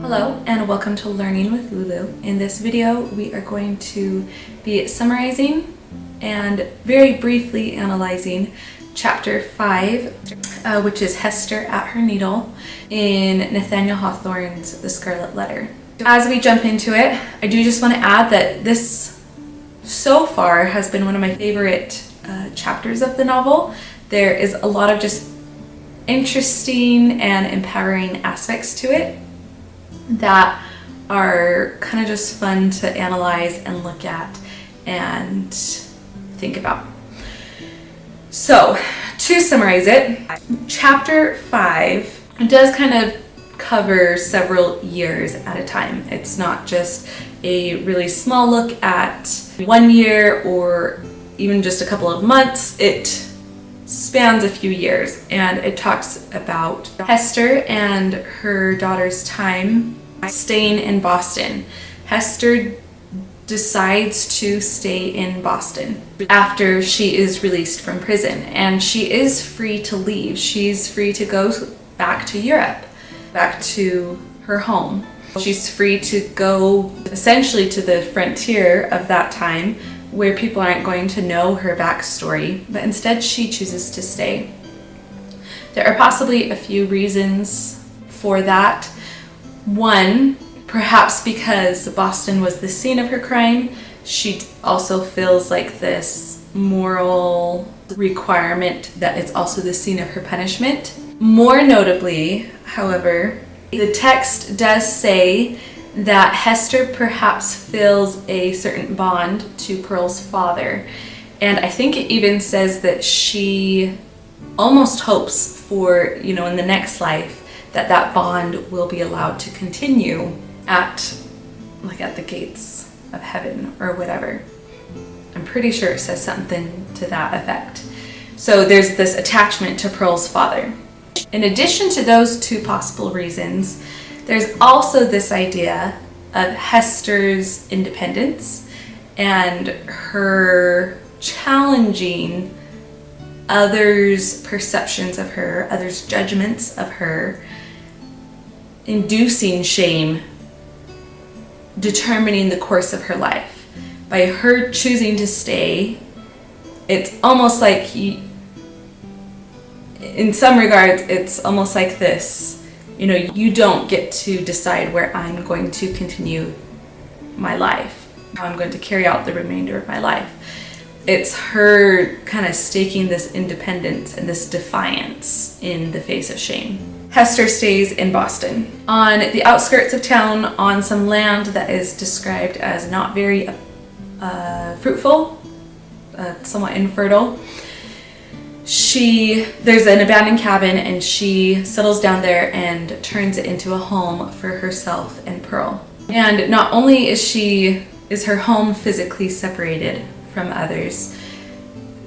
Hello and welcome to Learning with Lulu. In this video we are going to be summarizing and very briefly analyzing chapter 5, which is Hester at her needle in Nathaniel Hawthorne's The Scarlet Letter. As we jump into it, I do just want to add that this so far has been one of my favorite chapters of the novel. There is a lot of just interesting and empowering aspects to it that are kind of just fun to analyze and look at and think about. So to summarize it, chapter 5 does kind of cover several years at a time. It's not just a really small look at 1 year or even just a couple of months. It spans a few years, and it talks about Hester and her daughter's time staying in Boston. Hester decides to stay in Boston after she is released from prison, and she is free to leave. She's free to go back to Europe, back to her home. She's free to go essentially to the frontier of that time where people aren't going to know her backstory, but instead she chooses to stay. There are possibly a few reasons for that. One, perhaps because Boston was the scene of her crime, she also feels like this moral requirement that it's also the scene of her punishment. More notably, however, the text does say that Hester perhaps feels a certain bond to Pearl's father, and I think it even says that she almost hopes for, in the next life, that bond will be allowed to continue at the gates of heaven or whatever. I'm pretty sure it says something to that effect. So there's this attachment to Pearl's father. In addition to those two possible reasons, there's also this idea of Hester's independence and her challenging others' perceptions of her, others' judgments of her, inducing shame, determining the course of her life. By her choosing to stay, it's almost like, in some regards, it's almost like this. You don't get to decide where I'm going to continue my life, how I'm going to carry out the remainder of my life. It's her kind of staking this independence and this defiance in the face of shame. Hester stays in Boston, on the outskirts of town, on some land that is described as not very fruitful, somewhat infertile. There's an abandoned cabin, and she settles down there and turns it into a home for herself and Pearl. And not only is her home physically separated from others,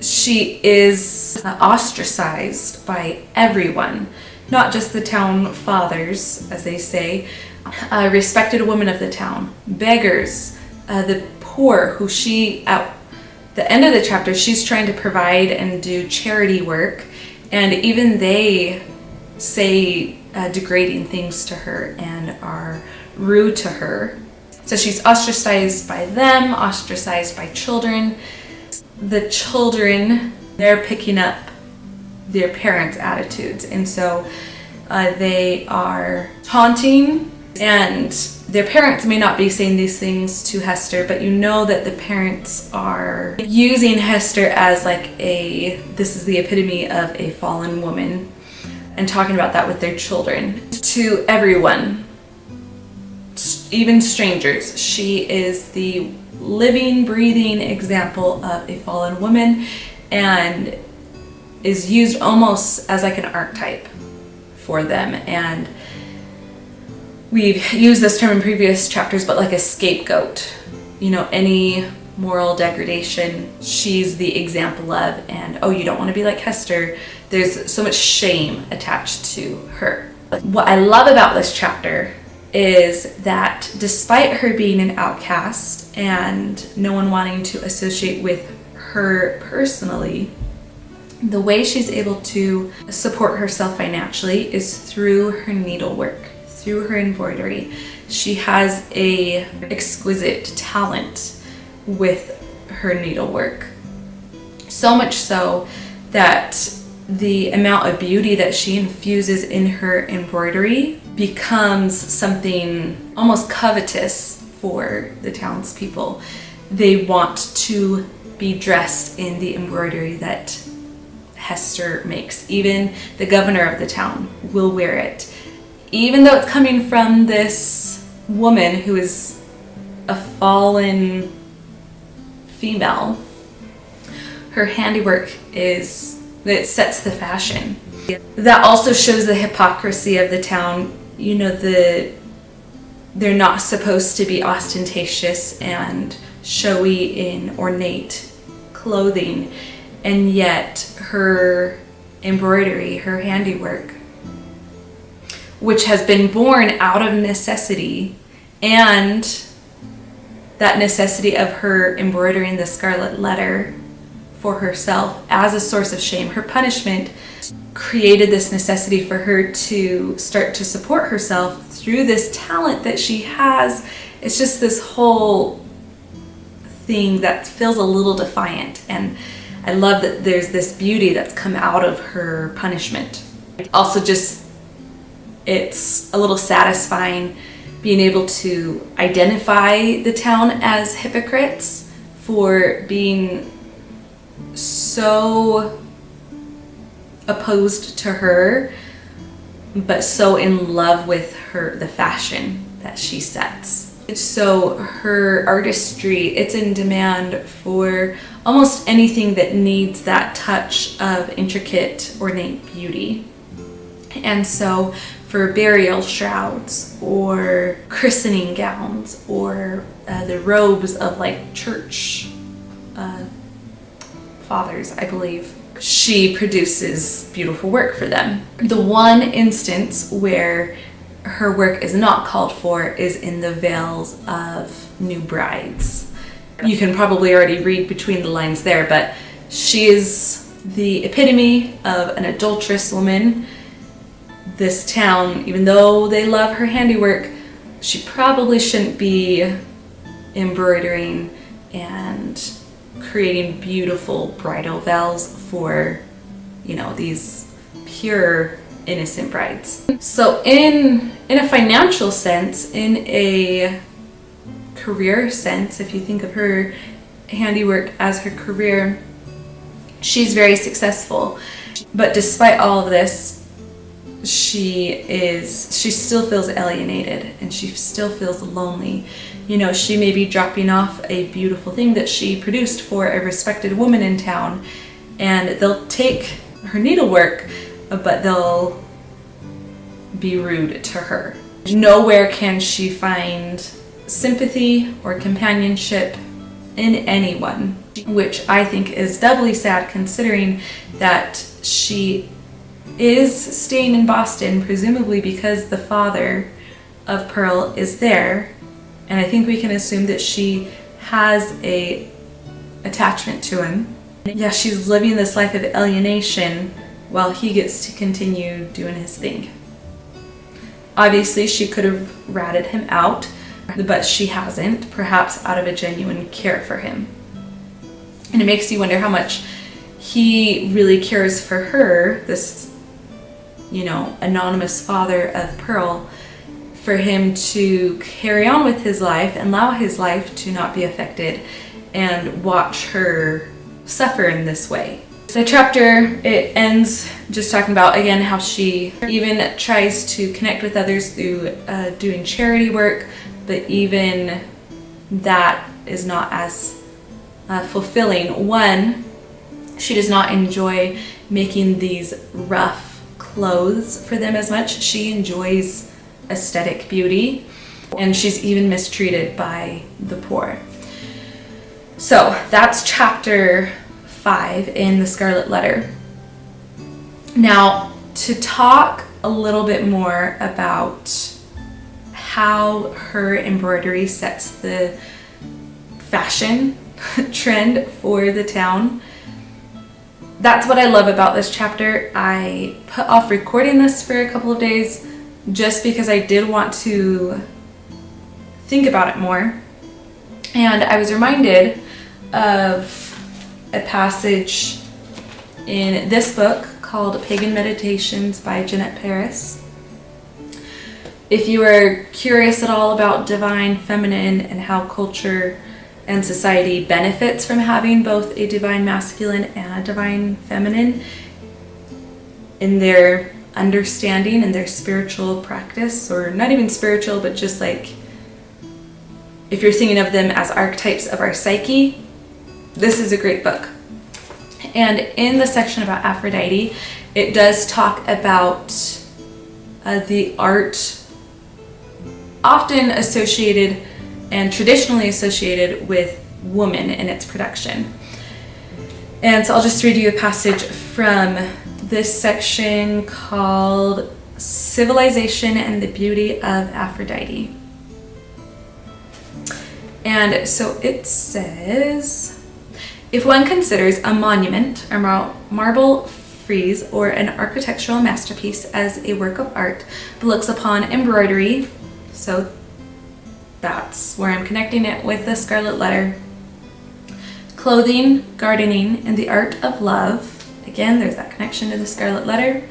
she is ostracized by everyone, not just the town fathers, as they say, respected women of the town, beggars, the poor, who at the end of the chapter, she's trying to provide and do charity work, and even they say degrading things to her and are rude to her. So she's ostracized by them, ostracized by children. The children, they're picking up their parents' attitudes, and so they are taunting, and their parents may not be saying these things to Hester, but you know that the parents are using Hester as this is the epitome of a fallen woman, and talking about that with their children. To everyone, even strangers, she is the living, breathing example of a fallen woman, and is used almost as an archetype for them. And we've used this term in previous chapters, but like a scapegoat. Any moral degradation, she's the example of, and you don't want to be like Hester. There's so much shame attached to her. What I love about this chapter is that despite her being an outcast and no one wanting to associate with her personally, the way she's able to support herself financially is through her needlework, through her embroidery. She has a exquisite talent with her needlework. So much so that the amount of beauty that she infuses in her embroidery becomes something almost covetous for the townspeople. They want to be dressed in the embroidery that Hester makes. Even the governor of the town will wear it. Even though it's coming from this woman who is a fallen female, her handiwork it sets the fashion. That also shows the hypocrisy of the town. You know, they're not supposed to be ostentatious and showy in ornate clothing, and yet her embroidery, her handiwork, which has been born out of necessity, and that necessity of her embroidering the scarlet letter for herself as a source of shame. Her punishment created this necessity for her to start to support herself through this talent that she has. It's just this whole thing that feels a little defiant, and I love that there's this beauty that's come out of her punishment. Also, just it's a little satisfying being able to identify the town as hypocrites for being so opposed to her, but so in love with the fashion that she sets. So her artistry, it's in demand for almost anything that needs that touch of intricate, ornate beauty. And so for burial shrouds or christening gowns or the robes of like church fathers, I believe, she produces beautiful work for them. The one instance where her work is not called for is in the veils of new brides. You can probably already read between the lines there, but she is the epitome of an adulterous woman. This town, even though they love her handiwork, she probably shouldn't be embroidering and creating beautiful bridal veils for, you know, these pure, innocent brides. So in a financial sense, in a career sense, if you think of her handiwork as her career, she's very successful. But despite all of this, she still feels alienated and she still feels lonely. You know, she may be dropping off a beautiful thing that she produced for a respected woman in town, and they'll take her needlework, but they'll be rude to her. Nowhere can she find sympathy or companionship in anyone, which I think is doubly sad considering that she is staying in Boston, presumably because the father of Pearl is there, and I think we can assume that she has a attachment to him. Yeah, she's living this life of alienation while he gets to continue doing his thing. Obviously, she could have ratted him out, but she hasn't, perhaps out of a genuine care for him. And it makes you wonder how much he really cares for her, this, you know, anonymous father of Pearl, for him to carry on with his life and allow his life to not be affected and watch her suffer in this way. The chapter, it ends just talking about, again, how she even tries to connect with others through doing charity work, but even that is not as fulfilling. One, she does not enjoy making these rough clothes for them as much. She enjoys aesthetic beauty, and she's even mistreated by the poor. So that's chapter 5 in the Scarlet Letter. Now, to talk a little bit more about how her embroidery sets the fashion trend for the town, that's what I love about this chapter. I put off recording this for a couple of days just because I did want to think about it more. And I was reminded of a passage in this book called Pagan Meditations by Jeanette Paris. If you are curious at all about divine feminine and how culture and society benefits from having both a divine masculine and a divine feminine in their understanding and their spiritual practice, or not even spiritual, but just like if you're thinking of them as archetypes of our psyche, this is a great book. And in the section about Aphrodite, it does talk about the art often associated and traditionally associated with woman in its production. And so I'll just read you a passage from this section called Civilization and the Beauty of Aphrodite. And so it says, if one considers a monument, a marble frieze, or an architectural masterpiece as a work of art, but looks upon embroidery, so that's where I'm connecting it with the Scarlet letter, clothing, gardening, and the art of love, again, there's that connection to the Scarlet letter,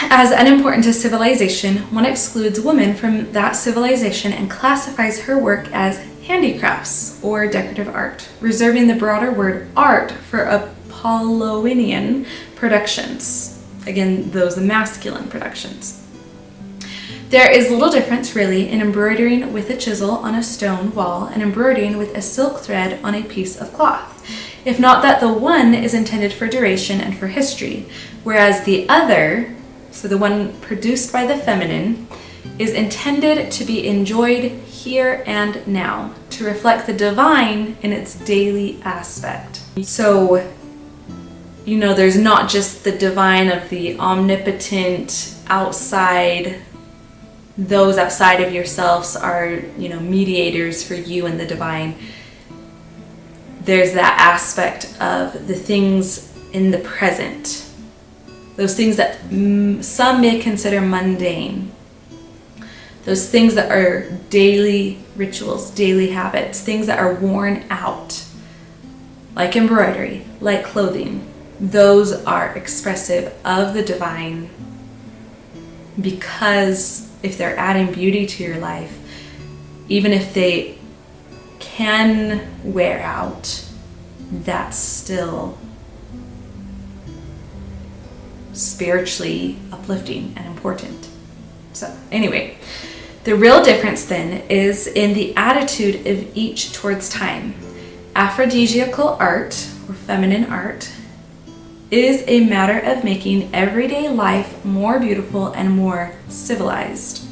as unimportant to civilization, one excludes woman from that civilization and classifies her work as handicrafts or decorative art, reserving the broader word art for Apollonian productions. Again, those masculine productions. There is little difference really in embroidering with a chisel on a stone wall and embroidering with a silk thread on a piece of cloth, if not that the one is intended for duration and for history, whereas the other, so the one produced by the feminine, is intended to be enjoyed here and now, to reflect the divine in its daily aspect. So, you know, there's not just the divine of the omnipotent outside, those outside of yourselves are, you know, mediators for you and the divine. There's that aspect of the things in the present, those things that some may consider mundane, those things that are daily rituals, daily habits, things that are worn out, like embroidery, like clothing. Those are expressive of the divine, because if they're adding beauty to your life, even if they can wear out, that's still spiritually uplifting and important. So anyway, the real difference then is in the attitude of each towards time. Aphrodisiacal art, or feminine art, is a matter of making everyday life more beautiful and more civilized.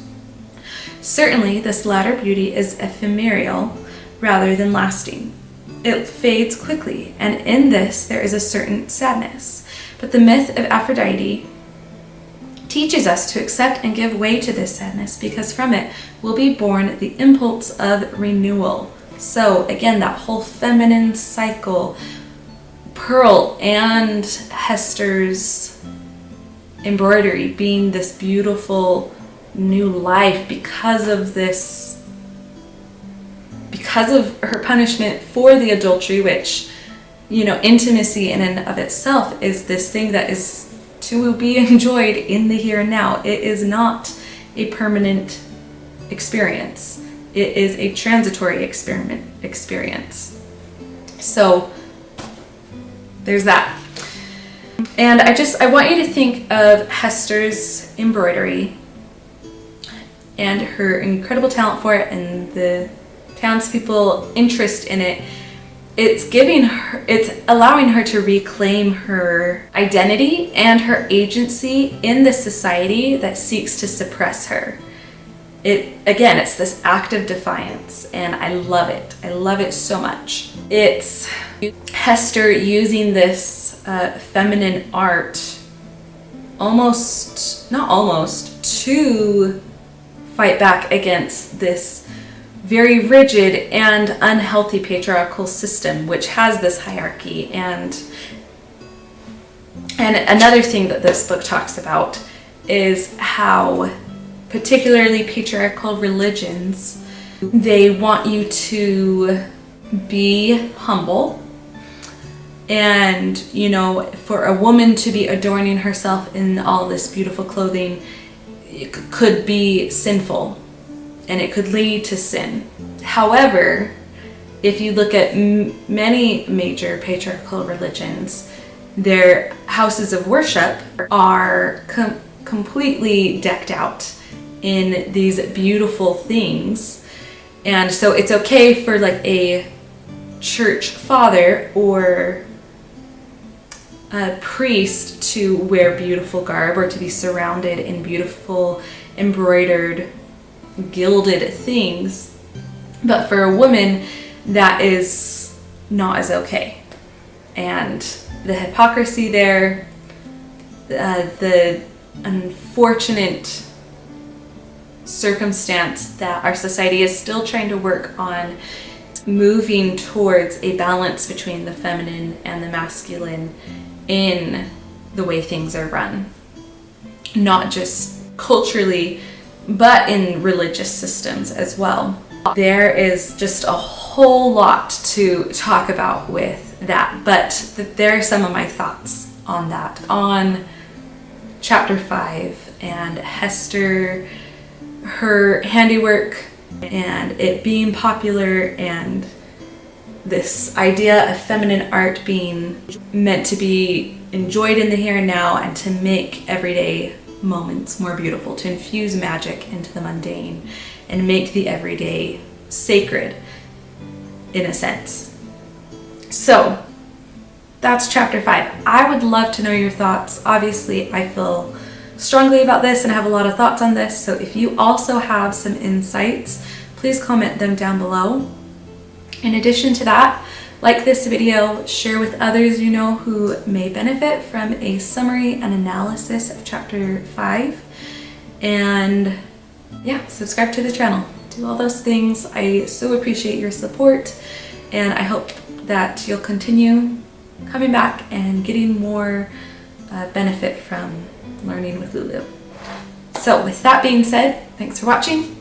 Certainly, this latter beauty is ephemeral rather than lasting. It fades quickly, and in this there is a certain sadness. But the myth of Aphrodite teaches us to accept and give way to this sadness, because from it will be born the impulse of renewal. So again, that whole feminine cycle, Pearl and Hester's embroidery being this beautiful new life because of this, because of her punishment for the adultery, which, you know, intimacy in and of itself is this thing that is to be enjoyed in the here and now. It is not a permanent experience. It is a transitory experience. So there's that. And I want you to think of Hester's embroidery and her incredible talent for it and the townspeople interest in it. It's allowing her to reclaim her identity and her agency in the society that seeks to suppress her. It's this act of defiance, and I love it. I love it so much. It's Hester using this feminine art to fight back against this very rigid and unhealthy patriarchal system, which has this hierarchy. And another thing that this book talks about is how particularly patriarchal religions, they want you to be humble, and you know, for a woman to be adorning herself in all this beautiful clothing, it could be sinful and it could lead to sin. However, if you look at many major patriarchal religions, their houses of worship are completely decked out in these beautiful things. And so it's okay for like a church father or a priest to wear beautiful garb or to be surrounded in beautiful embroidered gilded things, but for a woman that is not as okay. And the hypocrisy there, the unfortunate circumstance that our society is still trying to work on moving towards a balance between the feminine and the masculine in the way things are run, not just culturally, but in religious systems as well. There is just a whole lot to talk about with that, but there are some of my thoughts on that, on chapter 5 and Hester, her handiwork and it being popular, and this idea of feminine art being meant to be enjoyed in the here and now and to make everyday moments more beautiful, to infuse magic into the mundane and make the everyday sacred in a sense. So that's chapter 5. I would love to know your thoughts. Obviously, I feel strongly about this and I have a lot of thoughts on this, so if you also have some insights, please comment them down below. In addition to that, like this video, share with others you know who may benefit from a summary and analysis of chapter 5, and yeah, subscribe to the channel. Do all those things. I so appreciate your support, and I hope that you'll continue coming back and getting more benefit from learning with Lulu. So with that being said, thanks for watching.